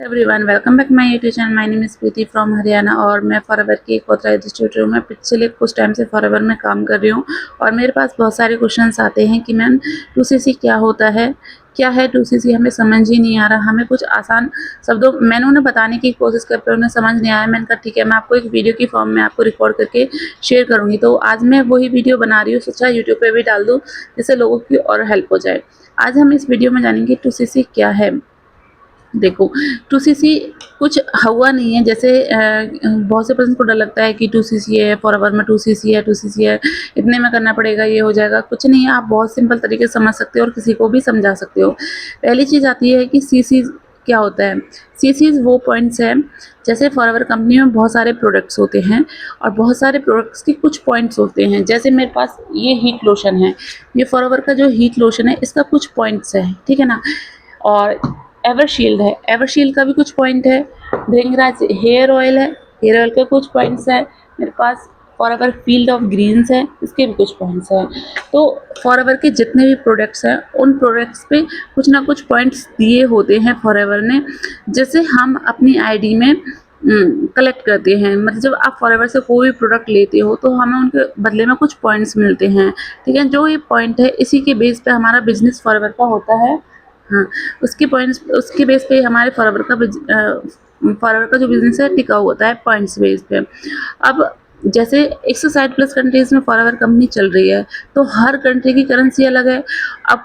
Everyone welcome back my YouTube channel. My name is Preeti from Haryana और मैं forever की एक ऑथराइज्ड इंस्टीट्यूटर हूँ। मैं पिछले कुछ टाइम से फॉरएवर में काम कर रही हूँ और मेरे पास बहुत सारे क्वेश्चंस आते हैं कि मैम 2CC क्या होता है, क्या है 2CC, हमें समझ ही नहीं आ रहा। हमें कुछ आसान शब्दों मैंने उन्हें बताने की कोशिश कर पर उन्हें समझ नहीं आया। मैंने कहा ठीक है, मैं आपको एक वीडियो की फॉर्म में आपको रिकॉर्ड करके शेयर करूँगी। तो आज मैं वही वीडियो बना रही हूँ, सोचा यूट्यूब पर भी डाल दूँ जिससे लोगों की और हेल्प हो जाए। आज हम इस वीडियो में जानेंगे 2CC क्या है। देखो 2CC कुछ हुआ नहीं है। जैसे बहुत से पर्सन को डर लगता है कि 2CC है, फॉरएवर में 2CC है, 2CC है, इतने में करना पड़ेगा, ये हो जाएगा। कुछ नहीं है, आप बहुत सिंपल तरीके से समझ सकते हो और किसी को भी समझा सकते हो। पहली चीज़ आती है कि CC क्या होता है। CC वो पॉइंट्स हैं, जैसे फॉरएवर कंपनी में बहुत सारे प्रोडक्ट्स होते हैं और बहुत सारे प्रोडक्ट्स के कुछ पॉइंट्स होते हैं। जैसे मेरे पास ये हीट लोशन है, ये फॉरएवर का जो हीट लोशन है इसका कुछ पॉइंट्स है, ठीक है ना। और एवरशील्ड है, एवरशील्ड का भी कुछ पॉइंट है। भृंगराज हेयर ऑयल है, हेयर ऑयल के कुछ पॉइंट्स है। मेरे पास फॉरएवर फील्ड ऑफ ग्रीन्स है, इसके भी कुछ पॉइंट्स हैं। तो फॉरएवर के जितने भी प्रोडक्ट्स हैं उन प्रोडक्ट्स पे कुछ ना कुछ पॉइंट्स दिए होते हैं फॉरएवर ने, जैसे हम अपनी आईडी में कलेक्ट करते हैं। मतलब जब आप फॉरएवर से कोई भी प्रोडक्ट लेते हो तो हमें उनके बदले में कुछ पॉइंट्स मिलते हैं, ठीक है। जो ये पॉइंट है इसी के बेस पे हमारा बिजनेस फॉरएवर का होता है। हाँ, उसके पॉइंट्स उसके बेस पे हमारे फॉरएवर का जो बिजनेस है टिका होता है पॉइंट्स बेस पे। अब जैसे 160 प्लस कंट्रीज में फॉरएवर कंपनी चल रही है, तो हर कंट्री की करेंसी अलग है। अब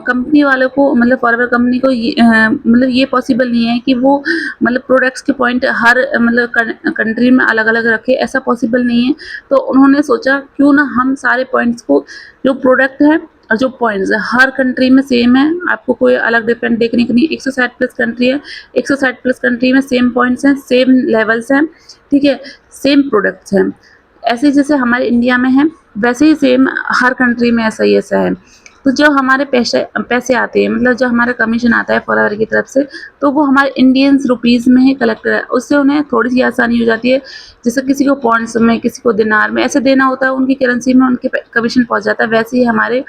कंपनी वालों को मतलब फॉरएवर कंपनी को मतलब ये पॉसिबल नहीं है कि वो मतलब प्रोडक्ट्स के पॉइंट हर मतलब कंट्री में अलग अलग रखे, ऐसा पॉसिबल नहीं है। तो उन्होंने सोचा क्यों ना हम सारे पॉइंट्स को, जो प्रोडक्ट है और जो पॉइंट्स है हर कंट्री में सेम है, आपको कोई अलग डिफरेंट देखने की नहीं। 160 प्लस कंट्री है, 160 प्लस कंट्री में सेम पॉइंट्स हैं, सेम लेवल्स हैं, ठीक है, सेम प्रोडक्ट्स हैं। ऐसे जैसे हमारे इंडिया में है वैसे ही सेम हर कंट्री में ऐसा ही ऐसा है। तो जो हमारे पैसे आते हैं, मतलब जो हमारा कमीशन आता है फॉरएवर की तरफ से, तो वो हमारे इंडियंस रुपीज़ में ही कलेक्ट है। उससे उन्हें थोड़ी सी आसानी हो जाती है। जैसे किसी को पॉन्ड्स में, किसी को दिनार में ऐसे देना होता है, उनकी करेंसी में उनके कमीशन पहुंच जाता है। वैसे ही हमारे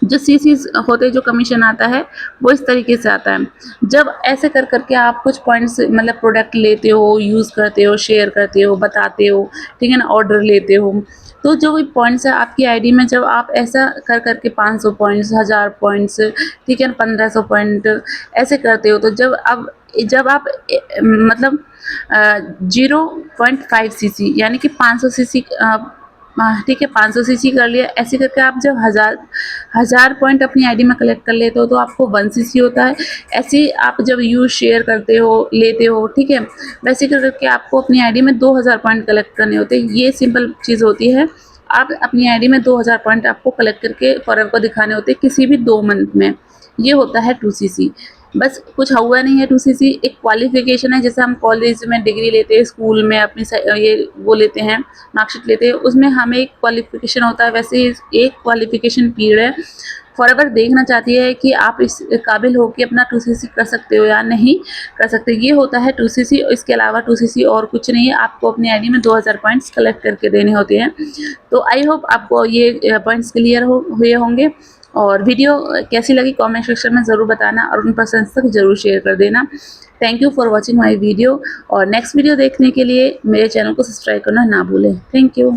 जो CCs होते हैं, जो कमीशन आता है वो इस तरीके से आता है। जब ऐसे कर करके आप कुछ पॉइंट्स मतलब प्रोडक्ट लेते हो, यूज़ करते हो, शेयर करते हो, बताते हो, ठीक है ना, ऑर्डर लेते हो, तो जो भी पॉइंट्स है आपकी आईडी में, जब आप ऐसा कर करके 500 पॉइंट्स, 1000 पॉइंट्स, ठीक है ना, 1500 पॉइंट ऐसे करते हो, तो जब आप मतलब 0.5 CC यानी कि 500 CC, ठीक है, 500 CC कर लिया। ऐसे करके आप जब हज़ार पॉइंट अपनी आईडी में कलेक्ट कर लेते हो तो आपको 1 CC होता है। ऐसे ही आप जब यूज़ शेयर करते हो, लेते हो, ठीक है, वैसे करके आपको अपनी आईडी में 2000 पॉइंट कलेक्ट करने होते हैं। ये सिंपल चीज़ होती है। आप अपनी आईडी में 2000 पॉइंट आपको कलेक्ट करके फॉरएवर को दिखाने होते हैं किसी भी 2 मंथ में। ये होता है 2CC। बस कुछ हुआ नहीं है। 2CC एक क्वालिफिकेशन है, जैसे हम कॉलेज में डिग्री लेते हैं, स्कूल में अपनी ये वो लेते हैं, मार्कशीट लेते हैं, उसमें हमें एक क्वालिफिकेशन होता है। वैसे ही एक क्वालिफिकेशन पीरियड है। फॉरएवर देखना चाहती है कि आप इस काबिल हो कि अपना 2CC कर सकते हो या नहीं कर सकते। ये होता है 2CC। इसके अलावा 2CC और कुछ नहीं है। आपको अपनी आईडी में 2000 पॉइंट्स कलेक्ट करके देने होते हैं। तो आई होप आपको ये पॉइंट्स क्लियर हुए होंगे। और वीडियो कैसी लगी कमेंट सेक्शन में ज़रूर बताना और उन पर्सन्स तक ज़रूर शेयर कर देना। Thank you for watching my video और नेक्स्ट वीडियो देखने के लिए मेरे चैनल को सब्सक्राइब करना ना भूलें। Thank you.